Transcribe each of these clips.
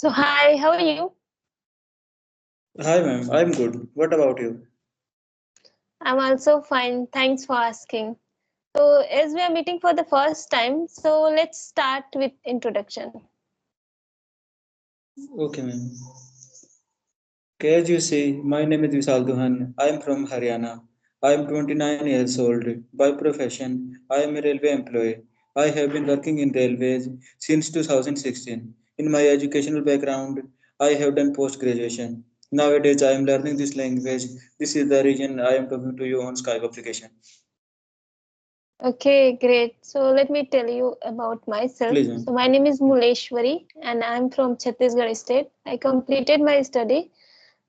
So, hi, how are you? Hi, ma'am. I'm good. What about you? I'm also fine. Thanks for asking. So, as we are meeting for the first time, so let's start with introduction. Okay, ma'am. Okay, as you see, my name is Vishal Duhan. I am from Haryana. I am 29 years old. By profession, I am a railway employee. I have been working in railways since 2016. In my educational background, I have done post graduation. Nowadays, I am learning this language. This is the reason I am talking to you on Skype application. Okay, great. So, let me tell you about myself. Please, So, ma'am. my name is Muleshwari and I'm from Chhattisgarh state. I completed my study.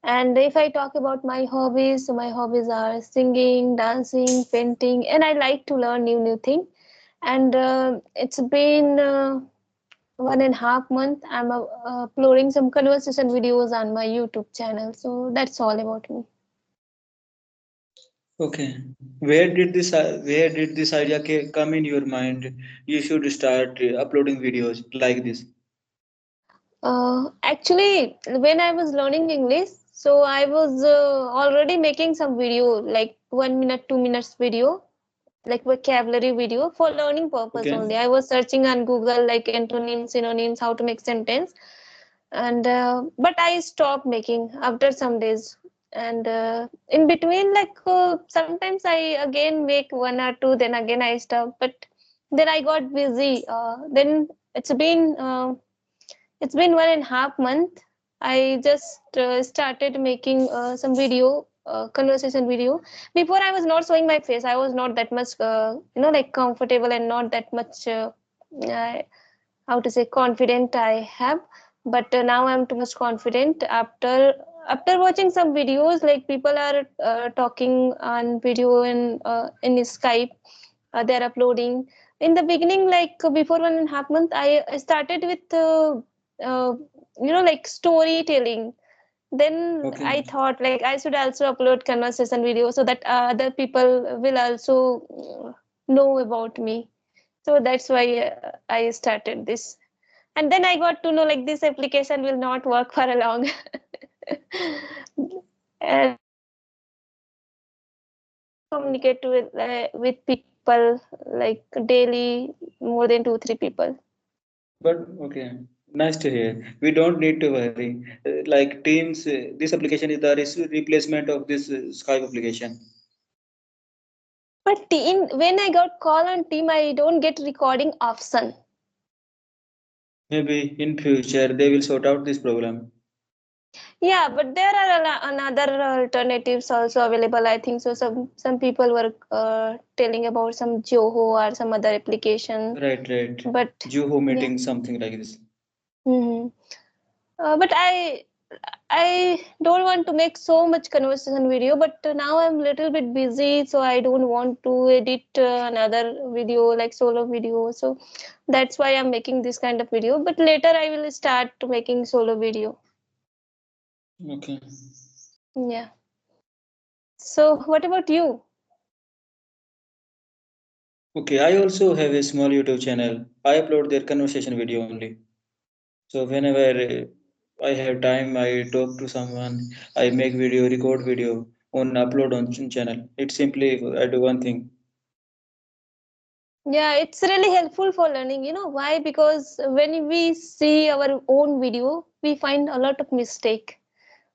And if I talk about my hobbies, so my hobbies are singing, dancing, painting, and I like to learn new thing. And it's been 1.5 month. I'm uploading some conversation videos on my YouTube channel. So that's all about me. Okay. Where did this idea come in your mind? You should start uploading videos like this. Actually, when I was learning English, so I was already making some video, like 1 minute, 2 minutes video, like vocabulary video for learning purpose Okay. only. I was searching on Google like antonyms, synonyms, how to make sentence, and but I stopped making after some days. And in between, like sometimes I again make one or two, then again I stop. But then I got busy. Then it's been. It's been 1.5 month. I just started making some video, conversation video. Before I was not showing my face. I was not that much, like comfortable and not that much, uh, how to say, confident I have. But now I'm too much confident after watching some videos. Like people are talking on video in Skype. They're uploading in the beginning, like before 1.5 month. I started with uh, like storytelling. Then Okay. I thought like I should also upload conversation video so that other people will also know about me. So that's why I started this. And then I got to know like this application will not work for a long. And communicate with people like daily, more than 2 3 people. But okay. Nice to hear. We don't need to worry. Like Teams, this application is the replacement of this Skype application. But team, when I got call on team, I don't get recording option. Maybe in future they will sort out this problem. Yeah, but there are another alternatives also available. I think so. Some people were telling about some Joho or some other application. Right, right. But Juho yeah. meeting, something like this. Hmm. But I don't want to make so much conversation video. But now I'm little bit busy, so I don't want to edit another video like solo video. So that's why I'm making this kind of video. But later I will start making solo video. Okay. Yeah. So what about you? Okay, I also have a small YouTube channel. I upload their conversation video only. So whenever I have time, I talk to someone, I make video, record video, on upload on channel. It's simply I do one thing. Yeah, it's really helpful for learning. You know why? Because when we see our own video, we find a lot of mistake.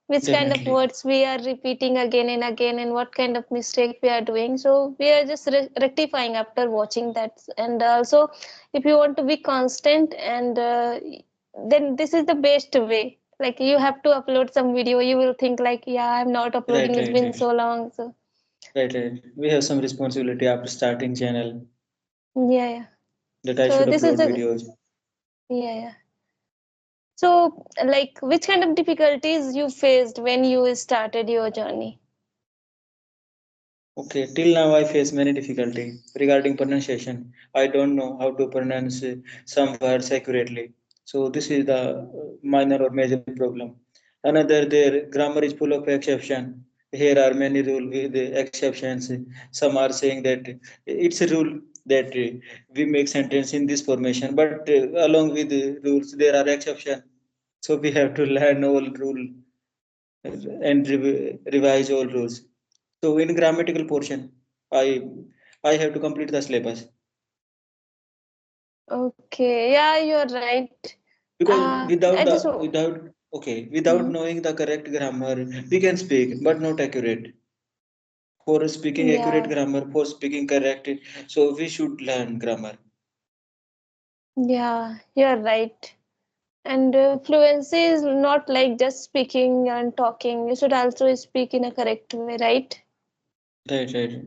Which kind of Definitely. words we are repeating again and again, and what kind of mistake we are doing. So we are just rectifying after watching that. And also, if you want to be constant, and then this is the best way. Like you have to upload some video. You will think like, yeah, I'm not Right, uploading. It's right, been right. so long. So Right, right. We have some responsibility after starting channel yeah, yeah. that I So should this is upload the videos. yeah, yeah. So, like, which kind of difficulties you faced when you started your journey? Okay, till now I face many difficulty regarding pronunciation. I don't know how to pronounce some words accurately. So this is the minor or major problem. Another, their grammar is full of exception. Here are many rule with exceptions. Some are saying that it's a rule that we make sentence in this formation, but along with the rules there are exceptions. So we have to learn all rule and revise all rules. So in grammatical portion, I I have to complete the syllabus Okay, yeah, you're right. because I just without mm, knowing the correct grammar, we can speak but not accurate. For speaking accurate yeah, grammar, for speaking correct, so we should learn grammar. yeah, you're right. And fluency is not like just speaking and talking. You should also speak in a correct way, right? Right, right,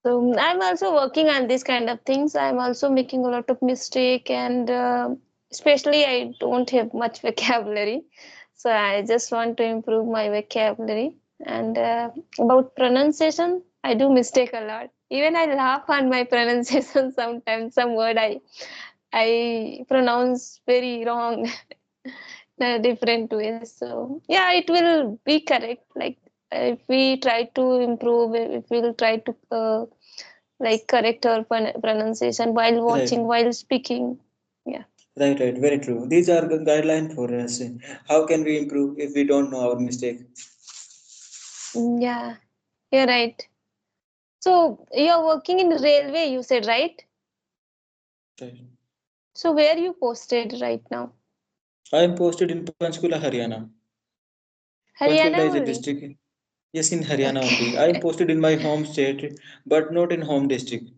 So I'm also working on this kind of things. I'm also making a lot of mistake, and especially I don't have much vocabulary. So I just want to improve my vocabulary. And about pronunciation, I do mistake a lot. Even I laugh on my pronunciation sometimes. Some word I pronounce very wrong in a different way. So yeah, it will be correct. Like if we try to improve, if we'll try to like correct our pronunciation while right, watching, while speaking. Yeah. right, right. Very true. These are the guidelines for us. How can we improve if we don't know our mistake? Yeah, you're right. So you're working in railway, you said, right? Right. So where you posted right now? I am posted in Panchkula, Haryana. Panchkula Haryana is a only. district. Yes, in Haryana only. I am Okay. posted in my home state, but not in home district.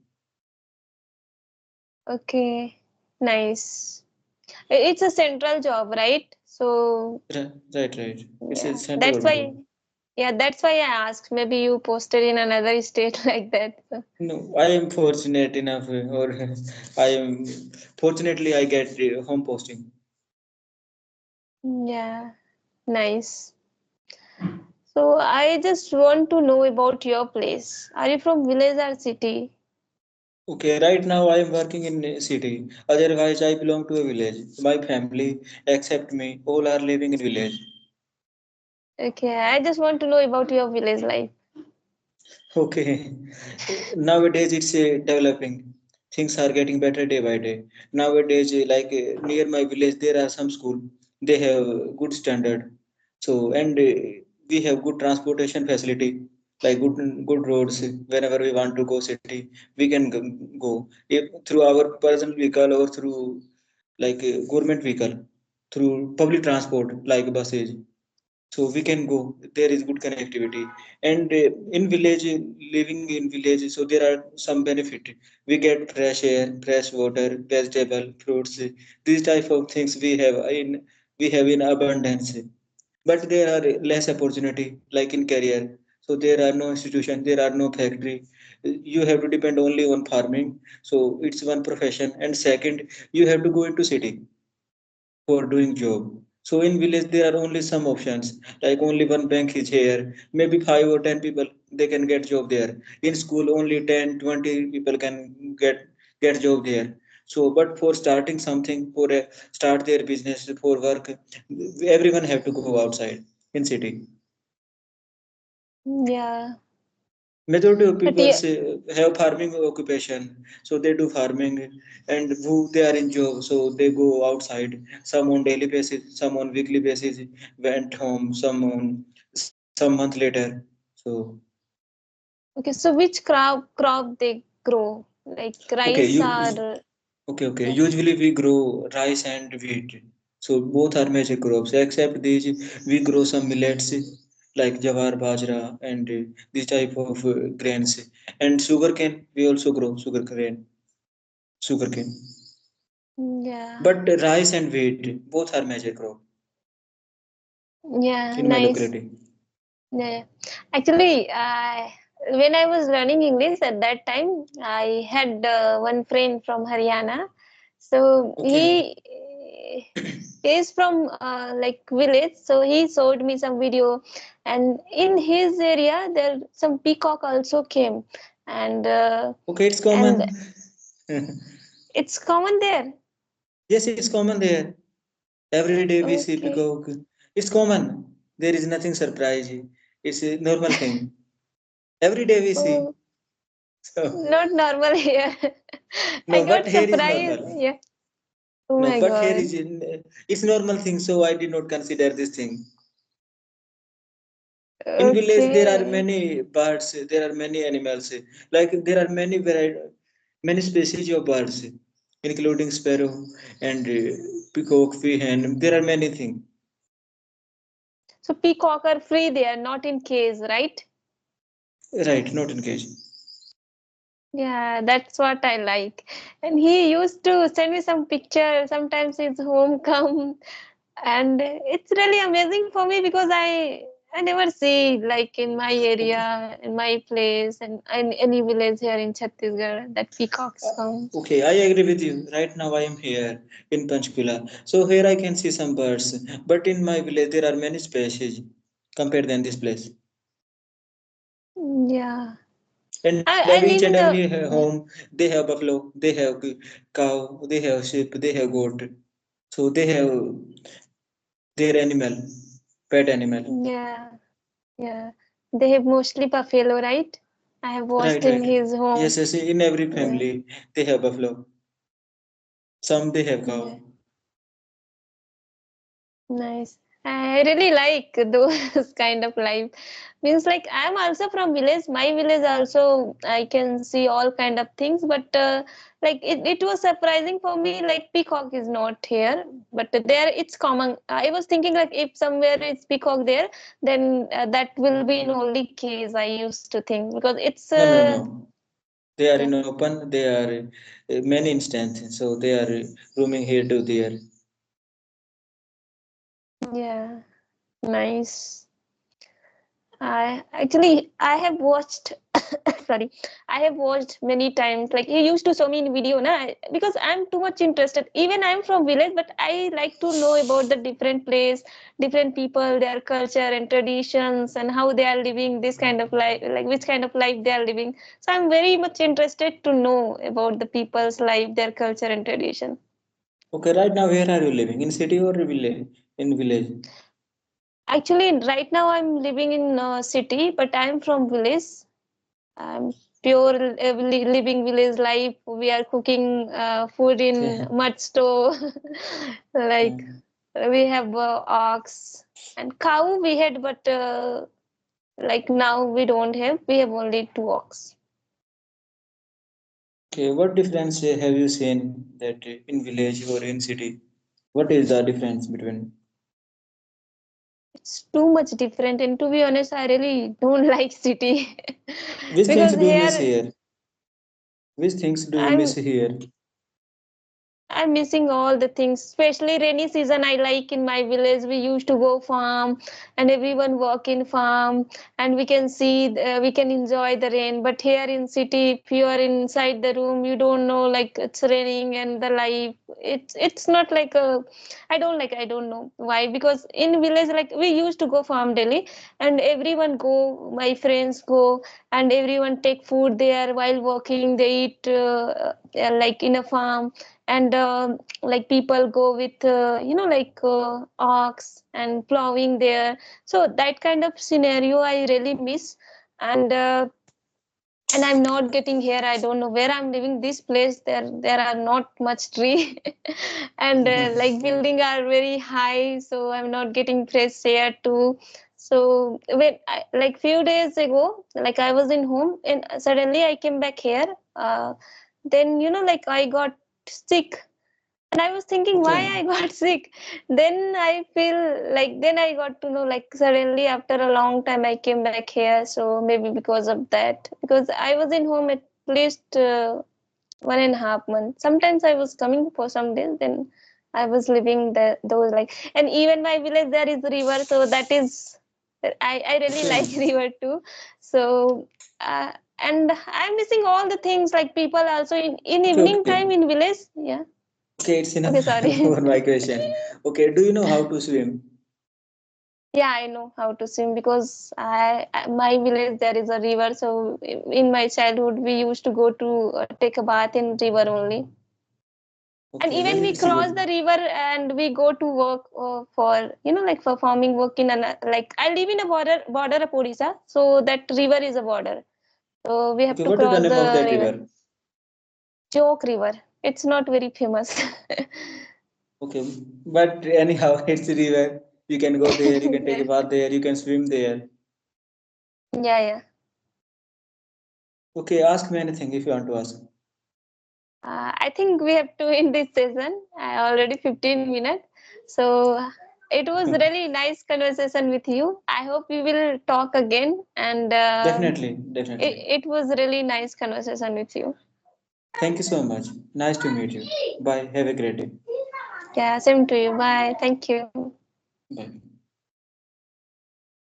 Okay. Nice. It's a central job, right? So Right, right. It's a yeah, central that's why. job. Yeah, that's why I asked. Maybe you posted in another state like that. So, No, I am fortunate enough, or I am fortunately I get home posting. yeah, nice. So I just want to know about your place. Are you from village or city? Okay, right now I am working in a city. Otherwise, I belong to a village. My family, except me, all are living in village. Okay, I just want to know about your village life. Okay, nowadays it's developing. Things are getting better day by day. Nowadays, near my village, there are some school. They have good standard. So we have good transportation facility, like good roads. Whenever we want to go city, we can go if through our personal vehicle or through government vehicle, through public transport like buses, so we can go. There is good connectivity. And in village, living in village, so there are some benefit. We get fresh air, fresh water, vegetable, fruits. These type of things we have in abundance. But there are less opportunity like in career. So there are no institution, there are no factory. You have to depend only on farming. So it's one profession. And second, you have to go into city for doing job. So in village there are only some options, like only one bank is here, maybe 5 or 10 people they can get job there. In school only 10, 20 people can get job there. So but for starting something, for start their business, for work, everyone have to go outside in city. Yeah, Majority of but people yeah, say, have farming occupation, so they do farming, and who they are in job, so they go outside. Some on daily basis, some on weekly basis, went home. Some month later. So okay. So which crop they grow? Like okay, rice or okay. yeah. Usually we grow rice and wheat. So both are major crops. Except these, we grow some millets like jawar, bajra, and these type of grains. And sugarcane, we also grow sugarcane. Yeah, But rice and wheat, both are major crop yeah, in my nice. locality. Yeah, actually, when I was learning English at that time, I had one friend from Haryana. So Okay, he is from like village. So he showed me some video, and in his area there some peacock also came, and okay, it's and common. it's common there. Yes, it's common there. Every day we see Okay. peacock. It's common. There is nothing surprising. It's a normal thing. Every day we see. Oh, So not normal here. I no, but got here is surprised. normal. Yeah. Oh No, my but here is god. it's normal thing, so I did not consider this thing. In village, there are Okay. many birds, there are many animals. Like there are many variety, many species of birds, including sparrow and peacock, peahen. There are many things. So peacock are free there, not in cage, right? Right, not in cage. Yeah, that's what I like. And he used to send me some picture. Sometimes his home come, and it's really amazing for me because I never see like in my Okay. area, in my place, and in any village here in Chhattisgarh that peacocks come. Okay, I agree with you. Right now I am here in Panchkula. So here I can see some birds. But in my village there are many species compared than this place. Yeah, And every I each and live in every a home, they have buffalo, they have cow, they have sheep, they have goat. So they have their animal, pet animal. yeah, yeah. They have mostly buffalo, right? I have watched Right, in right. his home. Yes, yes. In every Yeah, family, they have buffalo. Some they have yeah. cow. Nice. I really like those kind of life. Means like I'm also from village. My village also I can see all kind of things, but like it was surprising for me. Like peacock is not here, but there it's common. I was thinking like if somewhere it's peacock there, then that will be in only case. I used to think because it's No, no, no. They are yeah, in open. They are many instances. So they are roaming here to there. yeah, nice. I have watched sorry, I have watched many times. Like he used to show me in video, na, because I'm too much interested. Even I'm from village, but I like to know about the different place, different people, their culture and traditions, and how they are living this kind of life, like which kind of life they are living. So I'm very much interested to know about the people's life, their culture and tradition. Okay, right now where are you living? In city or village? In village. Actually, right now I'm living in city, but I'm from village. Pure living village life. We are cooking food in Okay. mud stove. Like Hmm. we have ox and cow we had, but like now we don't have. We have only two ox. Okay, what difference have you seen that in village or in city? What is the difference between? It's too much different, and to be honest, I really don't like city Which things because do you miss here here? Which things do you miss I'm here? I'm missing all the things, especially rainy season. I like in my village. We used to go farm, and everyone work in farm, and we can see, we can enjoy the rain. But here in city, if you are inside the room, you don't know like it's raining and the life. It's not like a. I don't like. I don't know why, because in village like we used to go farm daily, and everyone go. My friends go, and everyone take food there while walking. They eat like in a farm, and like people go with like ox and plowing there. So that kind of scenario I really miss. And uh, and I'm not getting here. I don't know where I'm living. This place, there are not much tree, and like building are very high, so I'm not getting fresh air too. So like few days ago, like I was in home, and suddenly I came back here. Then like I got sick, and I was thinking why Okay. I got sick. Then I feel like, then I got to know like suddenly after a long time I came back here, so maybe because of that, because I was in home at least 1.5 months. Sometimes I was coming for some days, then I was living those like. And even my village there is a river, so that is, I really Okay. like river too. So and I'm missing all the things, like people also in Okay, evening okay. time in village. Yeah. Okay, it's enough Okay, sorry. for my question. Okay, do you know how to swim? Yeah, I know how to swim because my village there is a river. So in my childhood, we used to go to take a bath in river only. And Okay, even then we it's cross good. the river and we go to work for like for farming work in an like I live in a border of Odisha, so that river is a border. So we have Okay, to what is the cross name of the that river. river? Joke River. It's not very famous. Okay, but anyhow, it's a river. You can go there, you can take a Yeah, bath there, you can swim there. yeah, yeah. Okay, ask me anything if you want to ask. I think we have to end this session. Already 15 minutes. So it was really nice conversation with you. I hope we will talk again. And Definitely, definitely. it was really nice conversation with you. Thank you so much. Nice to meet you. Bye. Have a great day. Yeah, same to you. Bye. Thank you. Bye.